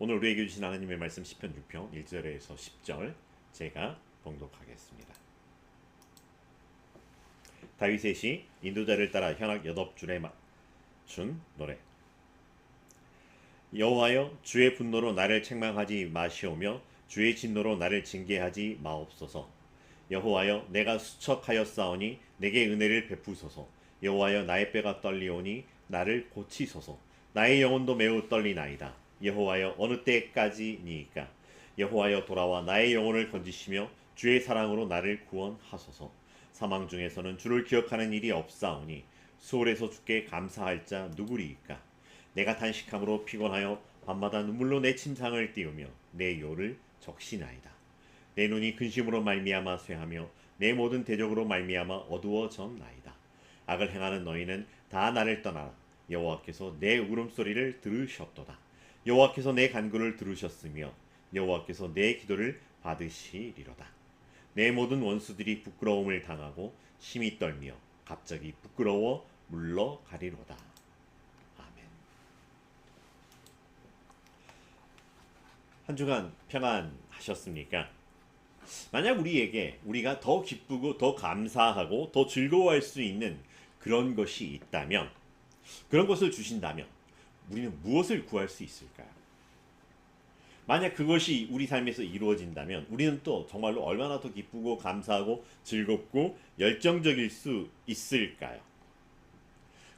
오늘 우리에게 주신 하나님의 말씀 시편 6편 1절에서 10절 제가 봉독하겠습니다. 다윗의 시 인도자를 따라 현악 8줄에 맞춘 노래. 여호와여, 주의 분노로 나를 책망하지 마시오며 주의 진노로 나를 징계하지 마옵소서. 여호와여, 내가 수척하였사오니 내게 은혜를 베푸소서. 여호와여, 나의 뼈가 떨리오니 나를 고치소서. 나의 영혼도 매우 떨리나이다. 여호와여, 어느 때까지니이까? 여호와여, 돌아와 나의 영혼을 건지시며 주의 사랑으로 나를 구원하소서. 사망 중에서는 주를 기억하는 일이 없사오니 수월에서 주께 감사할 자 누구리이까? 내가 단식함으로 피곤하여 밤마다 눈물로 내 침상을 띄우며 내 요를 적시나이다. 내 눈이 근심으로 말미암아 쇠하며 내 모든 대적으로 말미암아 어두워졌나이다. 악을 행하는 너희는 다 나를 떠나라. 여호와께서 내 울음소리를 들으셨도다. 여호와께서 내 간구를 들으셨으며 여호와께서 내 기도를 받으시리로다. 내 모든 원수들이 부끄러움을 당하고 심히 떨며 갑자기 부끄러워 물러가리로다. 아멘. 한 주간 평안하셨습니까? 만약 우리가 더 기쁘고 더 감사하고 더 즐거워할 수 있는 그런 것이 있다면, 그런 것을 주신다면 우리는 무엇을 구할 수 있을까요? 만약 그것이 우리 삶에서 이루어진다면 우리는 또 정말로 얼마나 더 기쁘고 감사하고 즐겁고 열정적일 수 있을까요?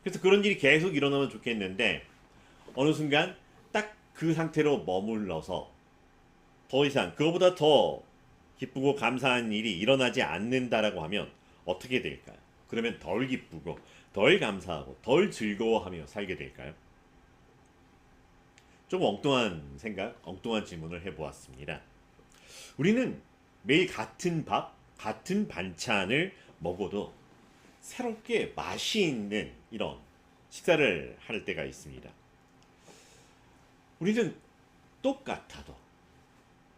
그래서 그런 일이 계속 일어나면 좋겠는데 어느 순간 딱 그 상태로 머물러서 더 이상 그거보다 더 기쁘고 감사한 일이 일어나지 않는다라고 하면 어떻게 될까요? 그러면 덜 기쁘고 덜 감사하고 덜 즐거워하며 살게 될까요? 좀 엉뚱한 생각, 엉뚱한 질문을 해보았습니다. 우리는 매일 같은 밥, 같은 반찬을 먹어도 새롭게 맛이 있는 이런 식사를 할 때가 있습니다. 우리는 똑같아도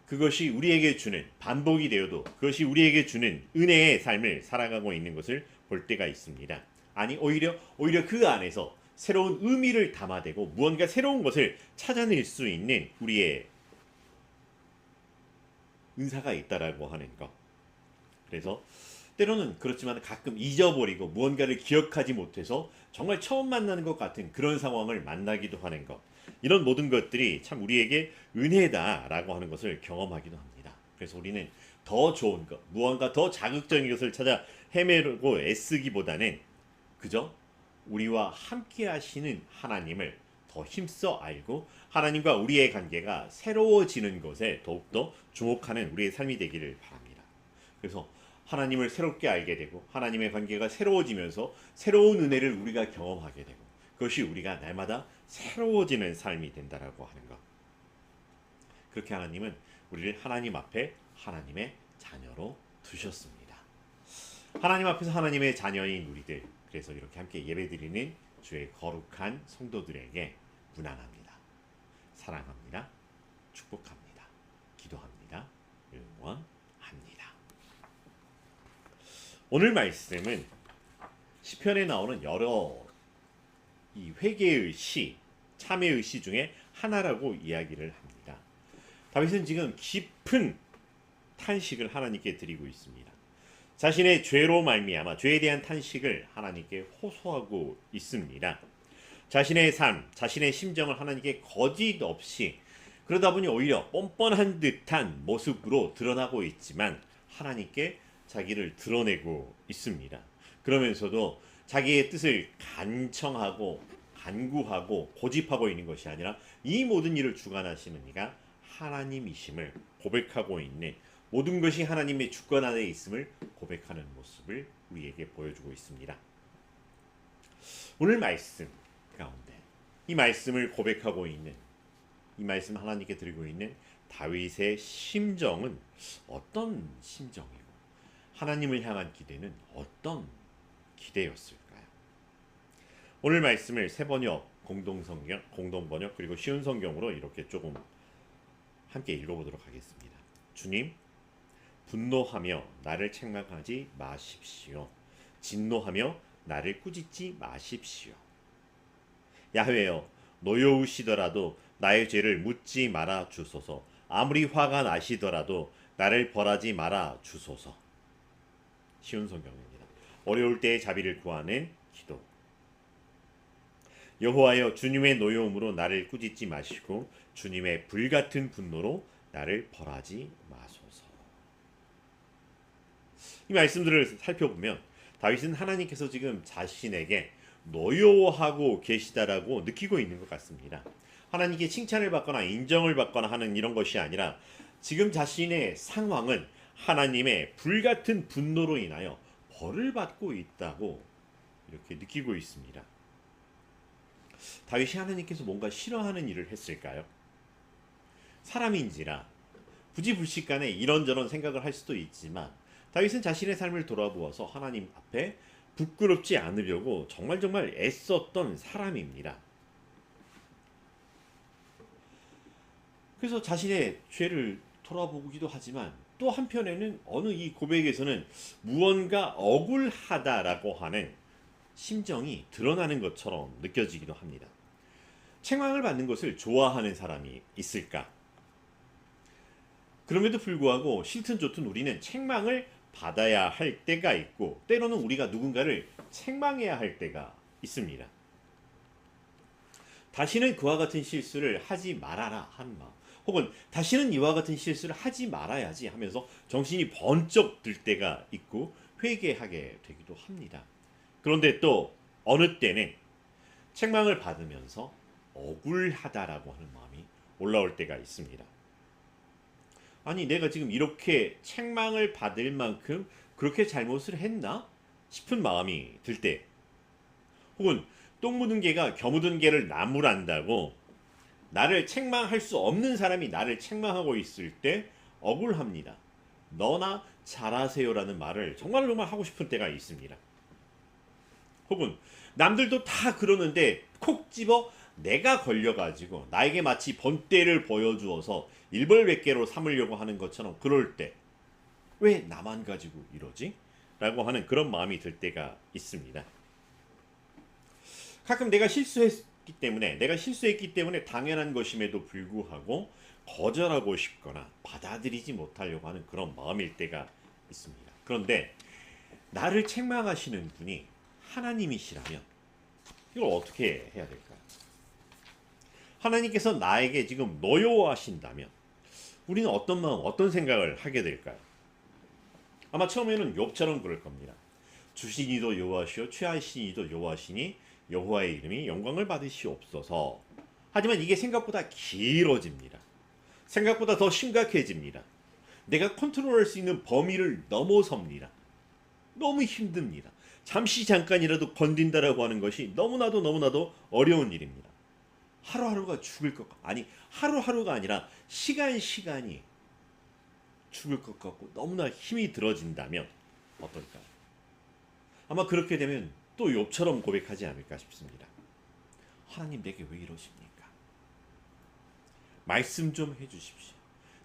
그것이 우리에게 주는, 반복이 되어도 그것이 우리에게 주는 은혜의 삶을 살아가고 있는 것을 볼 때가 있습니다. 아니 오히려 그 안에서 새로운 의미를 담아대고 무언가 새로운 것을 찾아낼 수 있는 우리의 은사가 있다라고 하는 것. 그래서 때로는 그렇지만 가끔 잊어버리고 무언가를 기억하지 못해서 정말 처음 만나는 것 같은 그런 상황을 만나기도 하는 것. 이런 모든 것들이 참 우리에게 은혜다라고 하는 것을 경험하기도 합니다. 그래서 우리는 더 좋은 것, 무언가 더 자극적인 것을 찾아 헤매고 애쓰기보다는 그저 우리와 함께 하시는 하나님을 더 힘써 알고 하나님과 우리의 관계가 새로워지는 것에 더욱더 주목하는 우리의 삶이 되기를 바랍니다. 그래서 하나님을 새롭게 알게 되고 하나님의 관계가 새로워지면서 새로운 은혜를 우리가 경험하게 되고 그것이 우리가 날마다 새로워지는 삶이 된다라고 하는 것. 그렇게 하나님은 우리를 하나님 앞에 하나님의 자녀로 두셨습니다. 하나님 앞에서 하나님의 자녀인 우리들, 그래서 이렇게 함께 예배드리는 주의 거룩한 성도들에게 무난합니다. 사랑합니다. 축복합니다. 기도합니다. 응원합니다. 오늘 말씀은 시편에 나오는 여러 이 회개의 시, 참회의 시 중에 하나라고 이야기를 합니다. 다윗은 지금 깊은 탄식을 하나님께 드리고 있습니다. 자신의 죄로 말미암아 죄에 대한 탄식을 하나님께 호소하고 있습니다. 자신의 삶, 자신의 심정을 하나님께 거짓 없이, 그러다 보니 오히려 뻔뻔한 듯한 모습으로 드러나고 있지만 하나님께 자기를 드러내고 있습니다. 그러면서도 자기의 뜻을 간청하고 간구하고 고집하고 있는 것이 아니라 이 모든 일을 주관하시는 이가 하나님이심을 고백하고 있는, 모든 것이 하나님의 주권 안에 있음을 고백하는 모습을 우리에게 보여주고 있습니다. 오늘 말씀 가운데 이 말씀을 고백하고 있는, 이 말씀 하나님께 드리고 있는 다윗의 심정은 어떤 심정이고 하나님을 향한 기대는 어떤 기대였을까요? 오늘 말씀을 세 번역, 공동성경, 공동번역 그리고 쉬운 성경으로 이렇게 조금 함께 읽어보도록 하겠습니다. 주님, 분노하며 나를 책망하지 마십시오. 진노하며 나를 꾸짖지 마십시오. 야훼여, 노여우시더라도 나의 죄를 묻지 말아 주소서. 아무리 화가 나시더라도 나를 벌하지 말아 주소서. 쉬운 성경입니다. 어려울 때의 자비를 구하는 기도. 여호와여, 주님의 노여움으로 나를 꾸짖지 마시고 주님의 불같은 분노로 나를 벌하지 마소서. 이 말씀들을 살펴보면 다윗은 하나님께서 지금 자신에게 노여워하고 계시다라고 느끼고 있는 것 같습니다. 하나님께 칭찬을 받거나 인정을 받거나 하는 이런 것이 아니라 지금 자신의 상황은 하나님의 불같은 분노로 인하여 벌을 받고 있다고 이렇게 느끼고 있습니다. 다윗이 하나님께서 뭔가 싫어하는 일을 했을까요? 사람인지라 부지불식간에 이런저런 생각을 할 수도 있지만 다윗은 자신의 삶을 돌아보아서 하나님 앞에 부끄럽지 않으려고 정말 애썼던 사람입니다. 그래서 자신의 죄를 돌아보기도 하지만 또 한편에는 어느 이 고백에서는 무언가 억울하다라고 하는 심정이 드러나는 것처럼 느껴지기도 합니다. 책망을 받는 것을 좋아하는 사람이 있을까? 그럼에도 불구하고 싫든 좋든 우리는 책망을 받아야 할 때가 있고 때로는 우리가 누군가를 책망해야 할 때가 있습니다. 다시는 그와 같은 실수를 하지 말아라 하는 마음, 혹은 다시는 이와 같은 실수를 하지 말아야지 하면서 정신이 번쩍 들 때가 있고 회개하게 되기도 합니다. 그런데 또 어느 때는 책망을 받으면서 억울하다라고 하는 마음이 올라올 때가 있습니다. 아니, 내가 지금 이렇게 책망을 받을 만큼 그렇게 잘못을 했나 싶은 마음이 들 때, 혹은 똥 묻은 개가 겨 묻은 개를 나무란다고 나를 책망할 수 없는 사람이 나를 책망하고 있을 때 억울합니다. 너나 잘하세요라는 말을 정말 하고 싶은 때가 있습니다. 혹은 남들도 다 그러는데 콕 집어 내가 걸려가지고 나에게 마치 본때를 보여주어서 일벌백계로 삼으려고 하는 것처럼 그럴 때 왜 나만 가지고 이러지? 라고 하는 그런 마음이 들 때가 있습니다. 가끔 내가 실수했기 때문에 당연한 것임에도 불구하고 거절하고 싶거나 받아들이지 못하려고 하는 그런 마음일 때가 있습니다. 그런데 나를 책망하시는 분이 하나님이시라면 이걸 어떻게 해야 될까요? 하나님께서 나에게 지금 노여워하신다면 우리는 어떤 마음, 어떤 생각을 하게 될까요? 아마 처음에는 욥처럼 그럴 겁니다. 주시니도 여호와시오 취하시니도 여호와시니 여호와의 이름이 영광을 받으시옵소서. 하지만 이게 생각보다 길어집니다. 생각보다 더 심각해집니다. 내가 컨트롤할 수 있는 범위를 넘어섭니다. 너무 힘듭니다. 잠깐이라도 건딘다라고 하는 것이 너무나도 어려운 일입니다. 하루하루가 죽을 것 같고, 아니 하루하루가 아니라 시간이 죽을 것 같고 너무나 힘이 들어진다면 어떨까요? 아마 그렇게 되면 또 욥처럼 고백하지 않을까 싶습니다. 하나님, 내게 왜 이러십니까? 말씀 좀 해주십시오.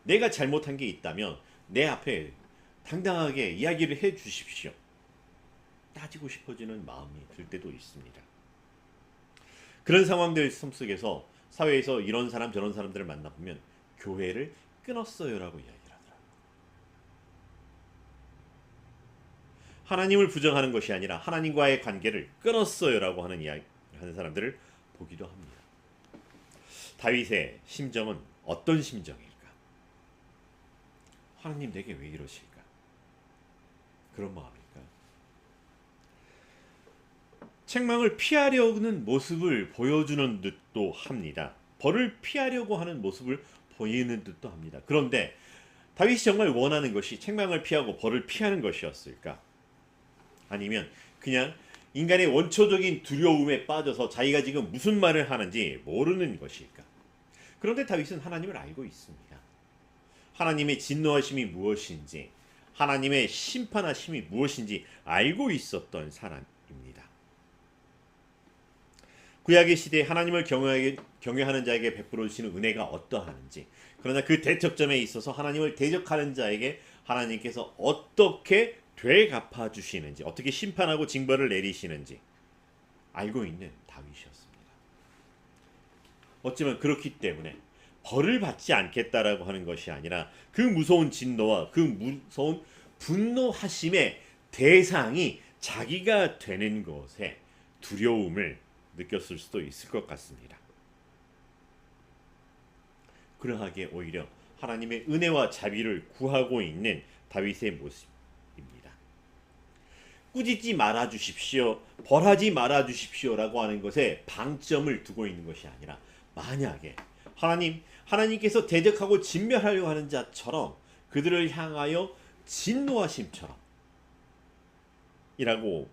내가 잘못한 게 있다면 내 앞에 당당하게 이야기를 해주십시오. 따지고 싶어지는 마음이 들 때도 있습니다. 그런 상황들 속에서 사회에서 이런 사람 저런 사람들을 만나보면 교회를 끊었어요라고 이야기를 하더라고요. 하나님을 부정하는 것이 아니라 하나님과의 관계를 끊었어요라고 하는 이야기 하는 사람들을 보기도 합니다. 다윗의 심정은 어떤 심정일까? 하나님, 내게 왜 이러실까? 그런 마음일까요? 책망을 피하려는 모습을 보여주는 듯도 합니다. 벌을 피하려고 하는 모습을 보이는 듯도 합니다. 그런데 다윗이 정말 원하는 것이 책망을 피하고 벌을 피하는 것이었을까? 아니면 그냥 인간의 원초적인 두려움에 빠져서 자기가 지금 무슨 말을 하는지 모르는 것일까? 그런데 다윗은 하나님을 알고 있습니다. 하나님의 진노하심이 무엇인지, 하나님의 심판하심이 무엇인지 알고 있었던 사람입니다. 구약의 시대에 하나님을 경외하는 자에게 베풀어 주시는 은혜가 어떠하는지, 그러나 그 대척점에 있어서 하나님을 대적하는 자에게 하나님께서 어떻게 되갚아 주시는지, 어떻게 심판하고 징벌을 내리시는지 알고 있는 다윗이었습니다. 어쩌면 그렇기 때문에 벌을 받지 않겠다라고 하는 것이 아니라 그 무서운 진노와 그 무서운 분노하심의 대상이 자기가 되는 것에 두려움을 느꼈을 수도 있을 것 같습니다. 그러하기에 오히려 하나님의 은혜와 자비를 구하고 있는 다윗의 모습입니다. 꾸짖지 말아 주십시오, 벌하지 말아 주십시오라고 하는 것에 방점을 두고 있는 것이 아니라, 만약에 하나님께서 대적하고 진멸하려고 하는 자처럼 그들을 향하여 진노하심처럼 이라고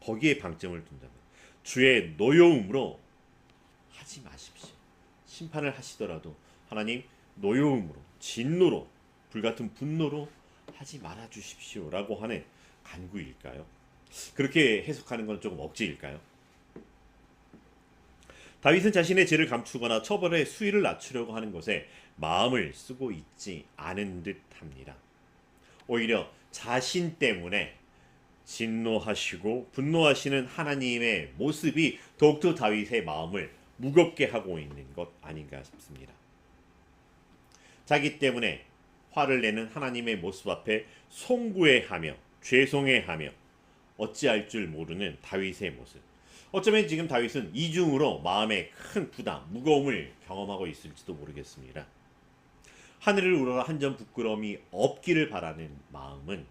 거기에 방점을 둔다면, 주의 노여움으로 하지 마십시오. 심판을 하시더라도 하나님, 노여움으로, 진노로, 불같은 분노로 하지 말아 주십시오라고 하는 간구일까요? 그렇게 해석하는 건 조금 억지일까요? 다윗은 자신의 죄를 감추거나 처벌의 수위를 낮추려고 하는 것에 마음을 쓰고 있지 않은 듯합니다. 오히려 자신 때문에 진노하시고 분노하시는 하나님의 모습이 더욱더 다윗의 마음을 무겁게 하고 있는 것 아닌가 싶습니다. 자기 때문에 화를 내는 하나님의 모습 앞에 송구해하며 죄송해하며 어찌할 줄 모르는 다윗의 모습. 어쩌면 지금 다윗은 이중으로 마음에 큰 부담, 무거움을 경험하고 있을지도 모르겠습니다. 하늘을 우러러 한 점 부끄러움이 없기를 바라는 마음은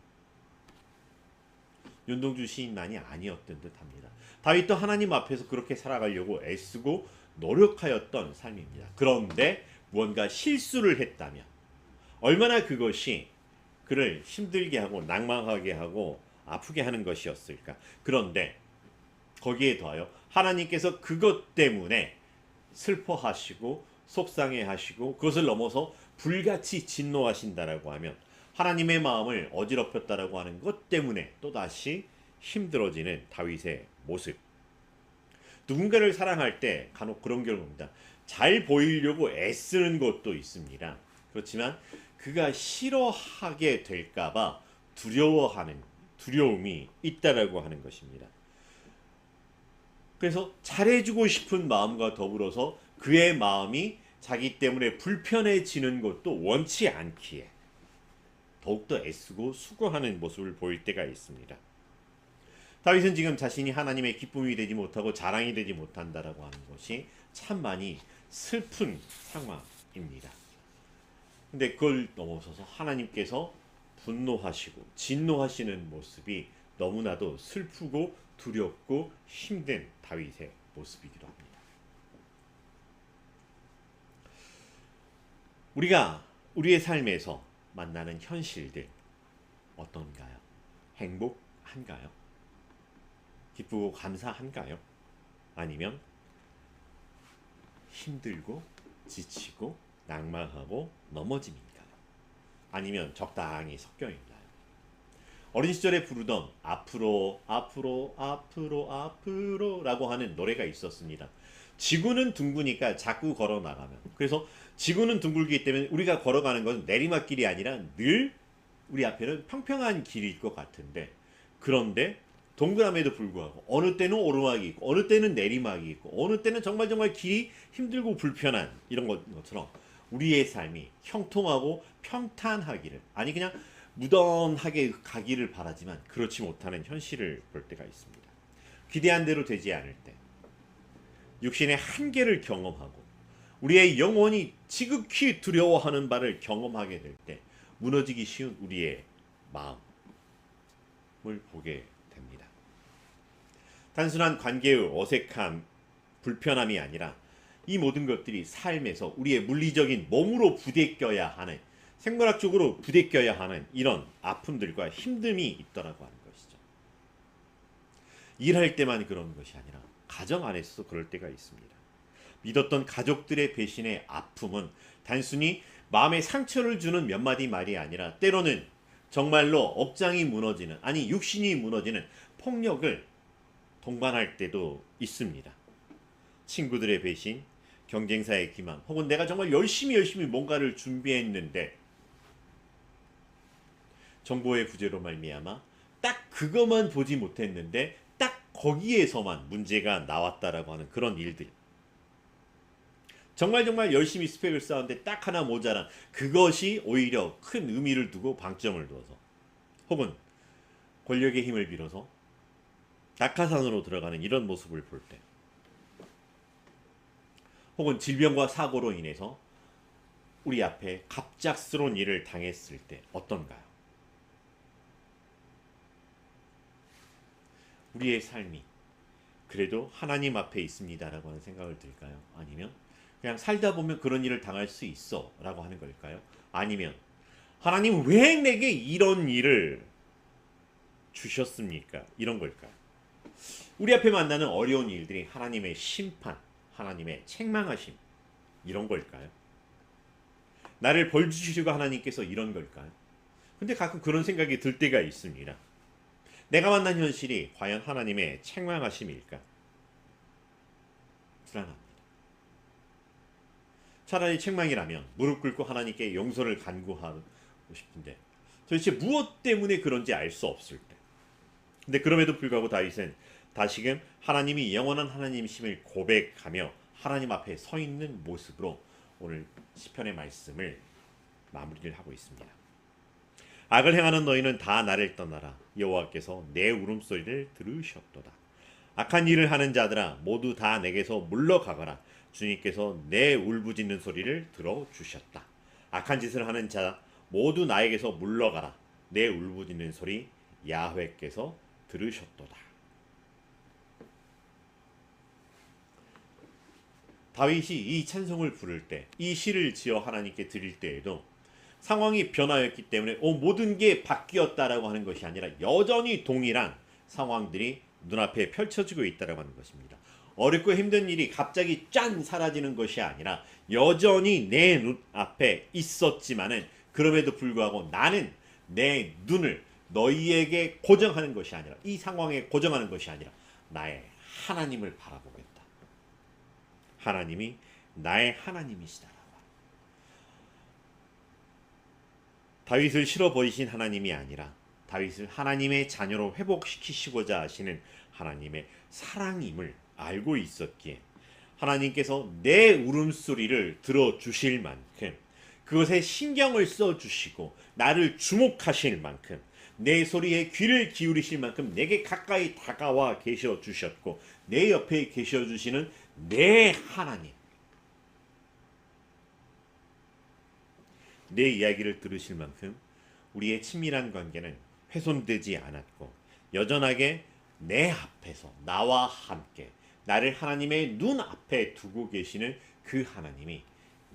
윤동주 시인만이 아니었던 듯합니다. 다윗도 하나님 앞에서 그렇게 살아가려고 애쓰고 노력하였던 삶입니다. 그런데 무언가 실수를 했다면 얼마나 그것이 그를 힘들게 하고 낭망하게 하고 아프게 하는 것이었을까. 그런데 거기에 더하여 하나님께서 그것 때문에 슬퍼하시고 속상해하시고 그것을 넘어서 불같이 진노하신다라고 하면, 하나님의 마음을 어지럽혔다라고 하는 것 때문에 또다시 힘들어지는 다윗의 모습. 누군가를 사랑할 때 간혹 그런 경우입니다. 잘 보이려고 애쓰는 것도 있습니다. 그렇지만 그가 싫어하게 될까봐 두려워하는 두려움이 있다라고 하는 것입니다. 그래서 잘해주고 싶은 마음과 더불어서 그의 마음이 자기 때문에 불편해지는 것도 원치 않기에 더욱더 애쓰고 수고하는 모습을 보일 때가 있습니다. 다윗은 지금 자신이 하나님의 기쁨이 되지 못하고 자랑이 되지 못한다라고 하는 것이 참 많이 슬픈 상황입니다. 근데 그걸 넘어서서 하나님께서 분노하시고 진노하시는 모습이 너무나도 슬프고 두렵고 힘든 다윗의 모습이기도 합니다. 우리가 우리의 삶에서 만나는 현실들 어떤가요? 행복한가요? 기쁘고 감사한가요? 아니면 힘들고 지치고 낭만하고 넘어짐인가요? 아니면 적당히 섞여 있나요? 어린 시절에 부르던 앞으로 앞으로 앞으로 앞으로라고 하는 노래가 있었습니다. 지구는 둥그니까 자꾸 걸어 나가면, 그래서 지구는 둥글기 때문에 우리가 걸어가는 것은 내리막길이 아니라 늘 우리 앞에는 평평한 길일 것 같은데, 그런데 동그라미에도 불구하고 어느 때는 오르막이 있고 어느 때는 내리막이 있고 어느 때는 정말 길이 힘들고 불편한 이런 것처럼 우리의 삶이 형통하고 평탄하기를, 아니 그냥 무던하게 가기를 바라지만 그렇지 못하는 현실을 볼 때가 있습니다. 기대한 대로 되지 않을 때, 육신의 한계를 경험하고 우리의 영혼이 지극히 두려워하는 바를 경험하게 될 때 무너지기 쉬운 우리의 마음을 보게 됩니다. 단순한 관계의 어색함, 불편함이 아니라 이 모든 것들이 삶에서 우리의 물리적인 몸으로 부대껴야 하는, 생물학적으로 부대껴야 하는 이런 아픔들과 힘듦이 있더라고 하는 것이죠. 일할 때만 그런 것이 아니라 가정 안에서도 그럴 때가 있습니다. 믿었던 가족들의 배신의 아픔은 단순히 마음에 상처를 주는 몇 마디 말이 아니라 때로는 정말로 억장이 무너지는, 아니 육신이 무너지는 폭력을 동반할 때도 있습니다. 친구들의 배신, 경쟁사의 기만, 혹은 내가 정말 열심히 뭔가를 준비했는데 정보의 부재로 말미암아 딱 그것만 보지 못했는데 딱 거기에서만 문제가 나왔다라고 하는 그런 일들. 정말 정말 열심히 스펙을 쌓았는데 딱 하나 모자란 그것이 오히려 큰 의미를 두고 방점을 두어서 혹은 권력의 힘을 빌어서 낙하산으로 들어가는 이런 모습을 볼 때 혹은 질병과 사고로 인해서 우리 앞에 갑작스러운 일을 당했을 때 어떤가요? 우리의 삶이 그래도 하나님 앞에 있습니다라고 하는 생각을 들까요? 아니면 그냥 살다 보면 그런 일을 당할 수 있어 라고 하는 걸까요? 아니면 하나님 왜 내게 이런 일을 주셨습니까? 이런 걸까요? 우리 앞에 만나는 어려운 일들이 하나님의 심판, 하나님의 책망하심 이런 걸까요? 나를 벌 주시려고 하나님께서 이런 걸까요? 근데 가끔 그런 생각이 들 때가 있습니다. 내가 만난 현실이 과연 하나님의 책망하심일까? 불안합니다. 차라리 책망이라면 무릎 꿇고 하나님께 용서를 간구하고 싶은데 도대체 무엇 때문에 그런지 알 수 없을 때 근데 그럼에도 불구하고 다윗은 다시금 하나님이 영원한 하나님이심을 고백하며 하나님 앞에 서 있는 모습으로 오늘 시편의 말씀을 마무리를 하고 있습니다. 악을 행하는 너희는 다 나를 떠나라. 여호와께서 내 울음소리를 들으셨도다. 악한 일을 하는 자들아 모두 다 내게서 물러가거라. 주님께서 내 울부짖는 소리를 들어주셨다. 악한 짓을 하는 자 모두 나에게서 물러가라. 내 울부짖는 소리 야훼께서 들으셨도다. 다윗이 이 찬송을 부를 때, 이 시를 지어 하나님께 드릴 때에도 상황이 변화였기 때문에 모든 게 바뀌었다라고 하는 것이 아니라 여전히 동일한 상황들이 눈앞에 펼쳐지고 있다라고 하는 것입니다. 어렵고 힘든 일이 갑자기 짠 사라지는 것이 아니라 여전히 내 눈앞에 있었지만은 그럼에도 불구하고 나는 내 눈을 너희에게 고정하는 것이 아니라 이 상황에 고정하는 것이 아니라 나의 하나님을 바라보겠다. 하나님이 나의 하나님이시다. 다윗을 실어 버리신 하나님이 아니라 다윗을 하나님의 자녀로 회복시키시고자 하시는 하나님의 사랑임을 알고 있었기에 하나님께서 내 울음소리를 들어주실 만큼 그것에 신경을 써주시고 나를 주목하실 만큼 내 소리에 귀를 기울이실 만큼 내게 가까이 다가와 계셔 주셨고 내 옆에 계셔 주시는 내 하나님 내 이야기를 들으실 만큼 우리의 친밀한 관계는 훼손되지 않았고 여전하게 내 앞에서 나와 함께 나를 하나님의 눈앞에 두고 계시는 그 하나님이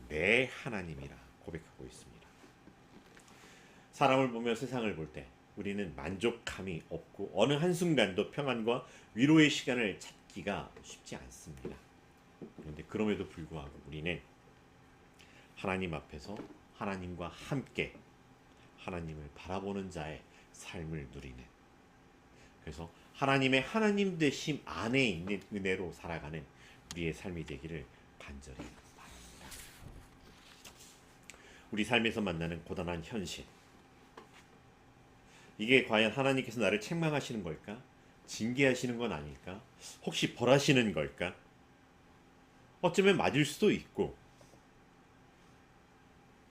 내 하나님이라 고백하고 있습니다. 사람을 보며 세상을 볼 때 우리는 만족감이 없고 어느 한순간도 평안과 위로의 시간을 찾기가 쉽지 않습니다. 그런데 그럼에도 불구하고 우리는 하나님 앞에서 하나님과 함께 하나님을 바라보는 자의 삶을 누리는 그래서 하나님의 하나님 되심 안에 있는 은혜로 살아가는 우리의 삶이 되기를 간절히 바랍니다. 우리 삶에서 만나는 고단한 현실 이게 과연 하나님께서 나를 책망하시는 걸까? 징계하시는 건 아닐까? 혹시 벌하시는 걸까? 어쩌면 맞을 수도 있고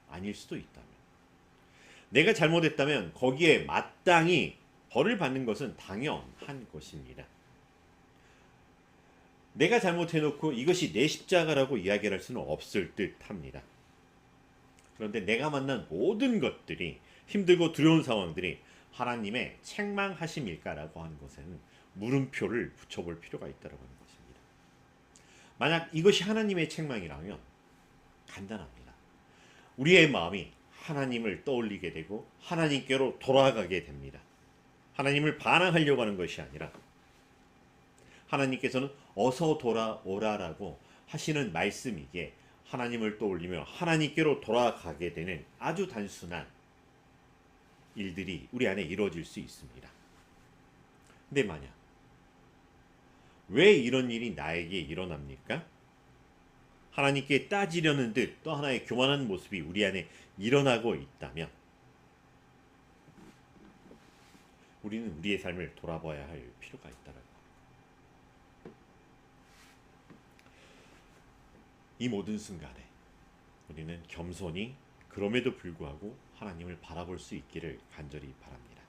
아닐 수도 있다면 내가 잘못했다면 거기에 마땅히 벌을 받는 것은 당연한 것입니다. 내가 잘못해놓고 이것이 내 십자가라고 이야기할 수는 없을 듯합니다. 그런데 내가 만난 모든 것들이 힘들고 두려운 상황들이 하나님의 책망하심일까라고 하는 것에는 물음표를 붙여볼 필요가 있다고 하는 것입니다. 만약 이것이 하나님의 책망이라면 간단합니다. 우리의 마음이 하나님을 떠올리게 되고 하나님께로 돌아가게 됩니다. 하나님을 반항하려고 하는 것이 아니라 하나님께서는 어서 돌아오라라고 하시는 말씀이기에 하나님을 떠올리며 하나님께로 돌아가게 되는 아주 단순한 일들이 우리 안에 이루어질 수 있습니다. 근데 만약 왜 이런 일이 나에게 일어납니까? 하나님께 따지려는 듯 또 하나의 교만한 모습이 우리 안에 일어나고 있다면 우리는 우리의 삶을 돌아봐야 할 필요가 있다는 것. 이 모든 순간에 우리는 겸손히 그럼에도 불구하고 하나님을 바라볼 수 있기를 간절히 바랍니다.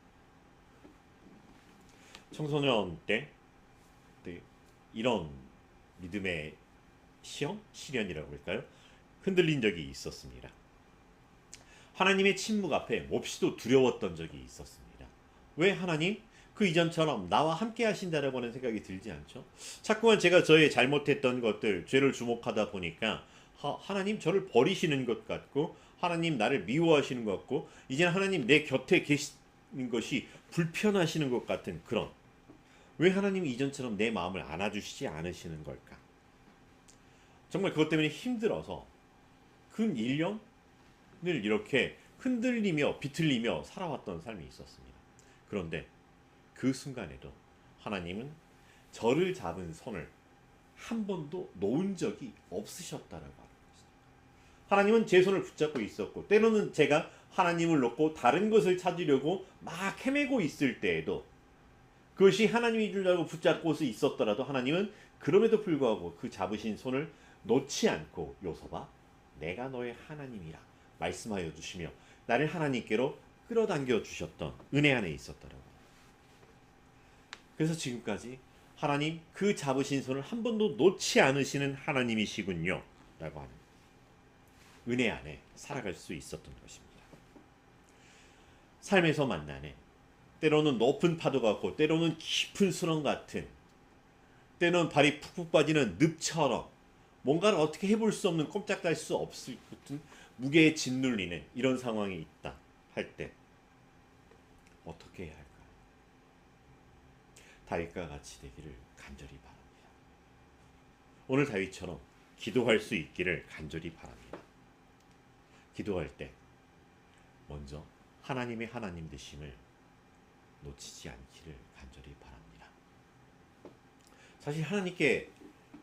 청소년 때 이런 믿음의 시험, 시련이라고 할까요? 흔들린 적이 있었습니다. 하나님의 침묵 앞에 몹시도 두려웠던 적이 있었습니다. 왜 하나님? 그 이전처럼 나와 함께 하신다라고 하는 생각이 들지 않죠? 자꾸만 제가 저의 잘못했던 것들, 죄를 주목하다 보니까 하나님 저를 버리시는 것 같고 하나님 나를 미워하시는 것 같고 이제는 하나님 내 곁에 계시는 것이 불편하시는 것 같은 그런, 왜 하나님이 이전처럼 내 마음을 안아주시지 않으시는 걸까? 정말 그것 때문에 힘들어서 근 1년을 이렇게 흔들리며 비틀리며 살아왔던 삶이 있었습니다. 그런데 그 순간에도 하나님은 저를 잡은 손을 한 번도 놓은 적이 없으셨다라고 하는 것입니다. 하나님은 제 손을 붙잡고 있었고 때로는 제가 하나님을 놓고 다른 것을 찾으려고 막 헤매고 있을 때에도 그것이 하나님이 줄 알고 붙잡고서 있었더라도 하나님은 그럼에도 불구하고 그 잡으신 손을 놓지 않고 요서봐 내가 너의 하나님이라 말씀하여 주시며 나를 하나님께로 끌어당겨 주셨던 은혜 안에 있었더라고요. 그래서 지금까지 하나님 그 잡으신 손을 한 번도 놓지 않으시는 하나님이시군요 라고 하는 은혜 안에 살아갈 수 있었던 것입니다. 삶에서 만나네 때로는 높은 파도 같고 때로는 깊은 수렁 같은, 때로는 발이 푹푹 빠지는 늪처럼 뭔가를 어떻게 해볼 수 없는, 꼼짝할 수 없을 같은 무게에 짓눌리는 이런 상황이 있다 할 때 어떻게 해야 할까요? 다윗과 같이 되기를 간절히 바랍니다. 오늘 다윗처럼 기도할 수 있기를 간절히 바랍니다. 기도할 때 먼저 하나님의 하나님 되심을 놓치지 않기를 간절히 바랍니다. 사실 하나님께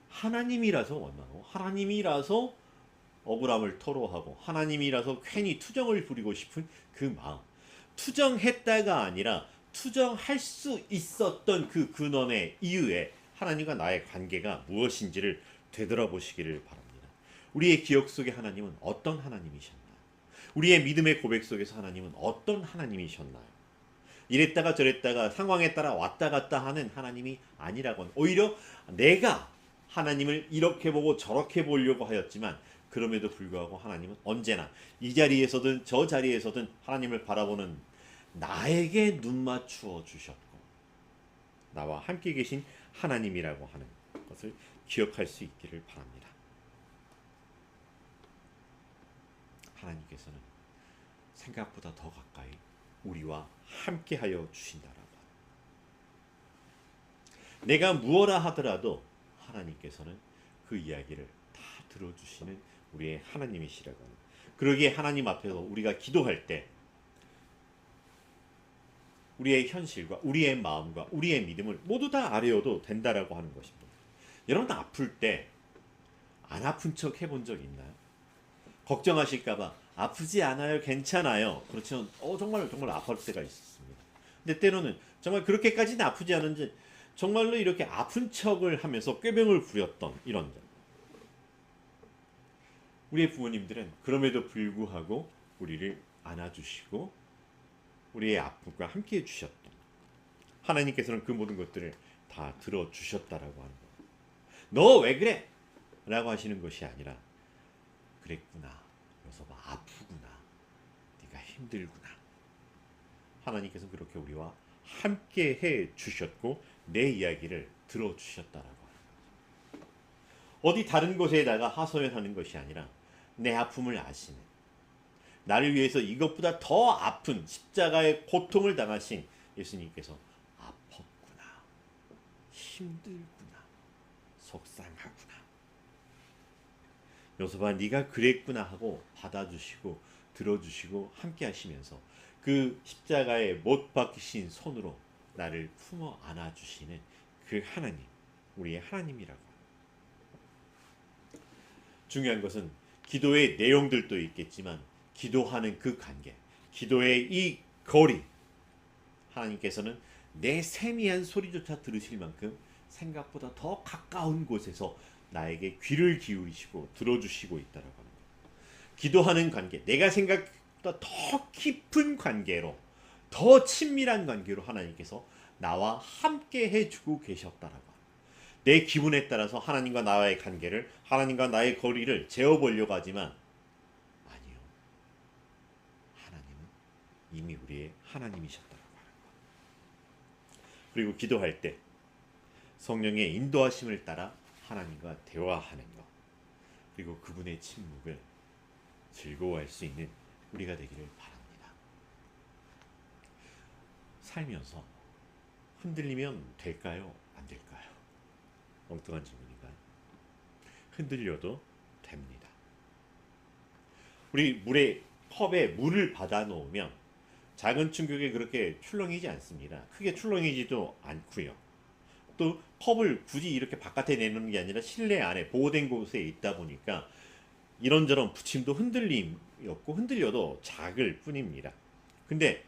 하나님이라서 원망하고 하나님이라서 억울함을 토로하고 하나님이라서 괜히 투정을 부리고 싶은 그 마음, 투정했다가 아니라 투정할 수 있었던 그 근원의 이유에 하나님과 나의 관계가 무엇인지를 되돌아보시기를 바랍니다. 우리의 기억 속에 하나님은 어떤 하나님이셨나요? 우리의 믿음의 고백 속에서 하나님은 어떤 하나님이셨나요? 이랬다가 저랬다가 상황에 따라 왔다 갔다 하는 하나님이 아니라고는, 오히려 내가 하나님을 이렇게 보고 저렇게 보려고 하였지만 그럼에도 불구하고 하나님은 언제나 이 자리에서든 저 자리에서든 하나님을 바라보는 나에게 눈 맞추어 주셨고 나와 함께 계신 하나님이라고 하는 것을 기억할 수 있기를 바랍니다. 하나님께서는 생각보다 더 가까이 우리와 함께하여 주신다라고. 내가 무엇라 하더라도 하나님께서는 그 이야기를 다 들어주시는 우리의 하나님이시라고 합니다. 그러기에 하나님 앞에서 우리가 기도할 때 우리의 현실과 우리의 마음과 우리의 믿음을 모두 다 아뢰어도 된다라고 하는 것입니다. 여러분 아플 때 안 아픈 척 해본 적 있나요? 걱정하실까봐 아프지 않아요, 괜찮아요. 그렇지만 정말 아플 때가 있었습니다. 근데 때로는 정말 그렇게까지는 아프지 않은지 정말로 이렇게 아픈 척을 하면서 꾀병을 부렸던 이런 점. 우리의 부모님들은 그럼에도 불구하고 우리를 안아주시고 우리의 아픔과 함께 해주셨던, 하나님께서는 그 모든 것들을 다 들어주셨다라고 하는 거예요. 너 왜 그래? 라고 하시는 것이 아니라 그랬구나, 그래서 아프구나, 네가 힘들구나. 하나님께서 그렇게 우리와 함께 해주셨고 내 이야기를 들어주셨다라고 하는 거죠. 어디 다른 곳에다가 하소연하는 것이 아니라 내 아픔을 아시는, 나를 위해서 이것보다 더 아픈 십자가의 고통을 당하신 예수님께서 아팠구나, 힘들구나, 속상하구나, 요셉아 네가 그랬구나 하고 받아주시고 들어주시고 함께 하시면서 그 십자가에 못 박히신 손으로 나를 품어 안아주시는 그 하나님, 우리의 하나님이라고. 중요한 것은 기도의 내용들도 있겠지만 기도하는 그 관계, 기도의 이 거리, 하나님께서는 내 세미한 소리조차 들으실 만큼 생각보다 더 가까운 곳에서 나에게 귀를 기울이시고 들어주시고 있다라고 하는 거예요. 기도하는 관계, 내가 생각보다 더 깊은 관계로, 더 친밀한 관계로 하나님께서 나와 함께 해주고 계셨다라고 합니다. 내 기분에 따라서 하나님과 나와의 관계를, 하나님과 나의 거리를 재어보려고 하지만 아니요. 하나님은 이미 우리의 하나님이셨다라고 하는 거예요. 그리고 기도할 때 성령의 인도하심을 따라 하나님과 대화하는 것, 그리고 그분의 침묵을 즐거워할 수 있는 우리가 되기를 바랍니다. 살면서 흔들리면 될까요? 안 될까요? 엉뚱한 질문인가요? 흔들려도 됩니다. 우리 컵에 물을 받아 놓으면 작은 충격에 그렇게 출렁이지 않습니다. 크게 출렁이지도 않고요. 또 컵을 굳이 이렇게 바깥에 내놓는 게 아니라 실내 안에 보호된 곳에 있다 보니까 이런저런 부침도 흔들림이 없고 흔들려도 작을 뿐입니다. 근데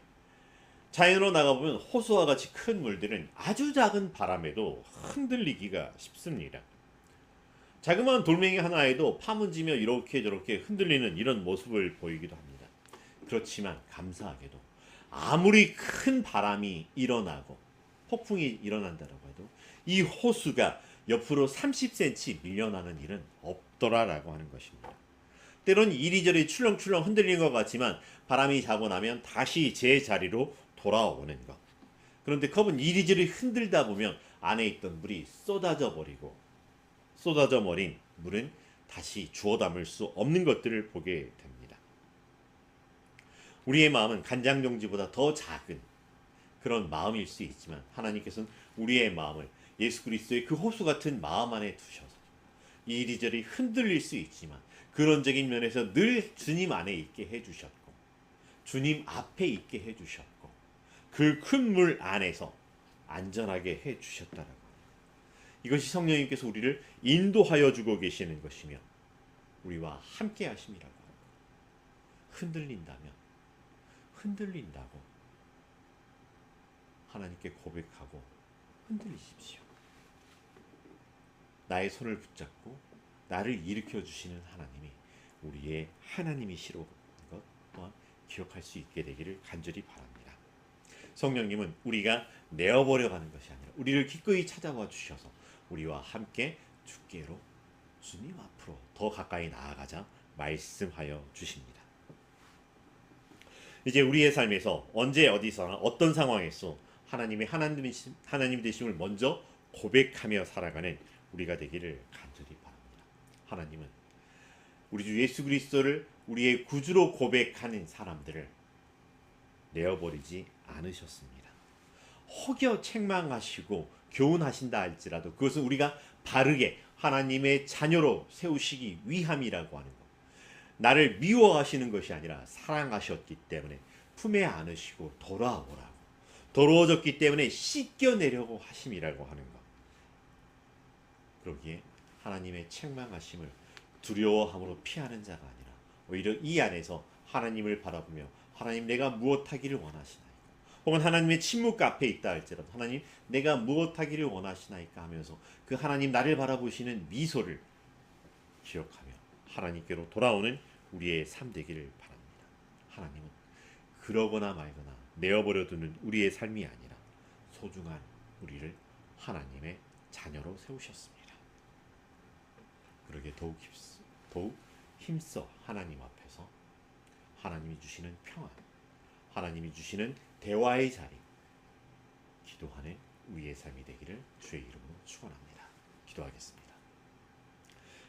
자연으로 나가보면 호수와 같이 큰 물들은 아주 작은 바람에도 흔들리기가 쉽습니다. 자그마한 돌멩이 하나에도 파묻으며 이렇게 저렇게 흔들리는 이런 모습을 보이기도 합니다. 그렇지만 감사하게도 아무리 큰 바람이 일어나고 폭풍이 일어난다고 해도 이 호수가 옆으로 30cm 밀려나는 일은 없더라라고 하는 것입니다. 때론 이리저리 출렁출렁 흔들리는 것 같지만 바람이 자고 나면 다시 제 자리로 돌아오는 것. 그런데 컵은 이리저리 흔들다 보면 안에 있던 물이 쏟아져 버린 물은 다시 주워 담을 수 없는 것들을 보게 됩니다. 우리의 마음은 간장종지보다 더 작은 그런 마음일 수 있지만 하나님께서는 우리의 마음을 예수 그리스도의 그 호수 같은 마음 안에 두셔서 이리저리 흔들릴 수 있지만 그런적인 면에서 늘 주님 안에 있게 해주셨고 주님 앞에 있게 해주셨고 그 큰 물 안에서 안전하게 해주셨다라고. 이것이 성령님께서 우리를 인도하여 주고 계시는 것이며 우리와 함께 하심이라고 하고, 흔들린다고 하나님께 고백하고 흔들리십시오. 나의 손을 붙잡고 나를 일으켜 주시는 하나님이 우리의 하나님이시로 것 또한 기억할 수 있게 되기를 간절히 바랍니다. 성령님은 우리가 내어버려 가는 것이 아니라 우리를 기꺼이 찾아와 주셔서 우리와 함께 주께로, 주님 앞으로 더 가까이 나아가자 말씀하여 주십니다. 이제 우리의 삶에서 언제 어디서나 어떤 상황에서 하나님의 하나님 되심을 먼저 고백하며 살아가는 우리가 되기를 간절히 바랍니다. 하나님은 우리 주 예수 그리스도를 우리의 구주로 고백하는 사람들을 내어버리지 않으셨습니다. 혹여 책망하시고 교훈하신다 할지라도 그것은 우리가 바르게 하나님의 자녀로 세우시기 위함이라고 하는 것. 나를 미워하시는 것이 아니라 사랑하셨기 때문에 품에 안으시고 돌아오라고, 더러워졌기 때문에 씻겨내려고 하심이라고 하는 것. 그러기에 하나님의 책망하심을 두려워함으로 피하는 자가 아니라 오히려 이 안에서 하나님을 바라보며 하나님 내가 무엇하기를 원하시나이까, 혹은 하나님의 침묵 앞에 있다 할지라도 하나님 내가 무엇하기를 원하시나이까 하면서 그 하나님 나를 바라보시는 미소를 기억하며 하나님께로 돌아오는 우리의 삶 되기를 바랍니다. 하나님은 그러거나 말거나 내어버려 두는 우리의 삶이 아니라 소중한 우리를 하나님의 자녀로 세우셨습니다. 그러게 더욱 힘써 하나님 앞에서 하나님이 주시는 평안, 하나님이 주시는 대화의 자리, 기도하는 우리의 삶이 되기를 주의 이름으로 축원합니다. 기도하겠습니다.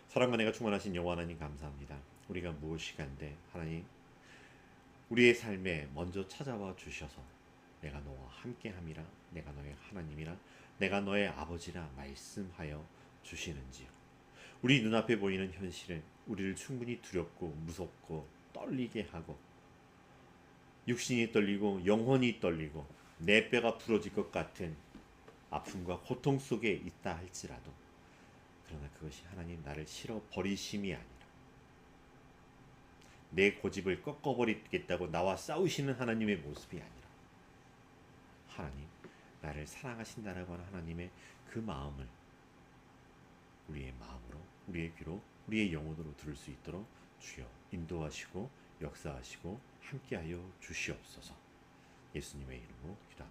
사랑과 은혜가 충만하신 여호와 하나님 감사합니다. 우리가 무엇이간데 하나님 우리의 삶에 먼저 찾아와 주셔서 내가 너와 함께함이라, 내가 너의 하나님이라, 내가 너의 아버지라 말씀하여 주시는지요. 우리 눈앞에 보이는 현실은 우리를 충분히 두렵고 무섭고 떨리게 하고 육신이 떨리고 영혼이 떨리고 내 뼈가 부러질 것 같은 아픔과 고통 속에 있다 할지라도, 그러나 그것이 하나님 나를 싫어 버리심이 아니라 내 고집을 꺾어버리겠다고 나와 싸우시는 하나님의 모습이 아니라 하나님 나를 사랑하신다라고 하는 하나님의 그 마음을 우리의 마음으로, 우리의 귀로, 우리의 영혼으로 들을 수 있도록 주여 인도하시고 역사하시고 함께하여 주시옵소서. 예수님의 이름으로 기도합니다.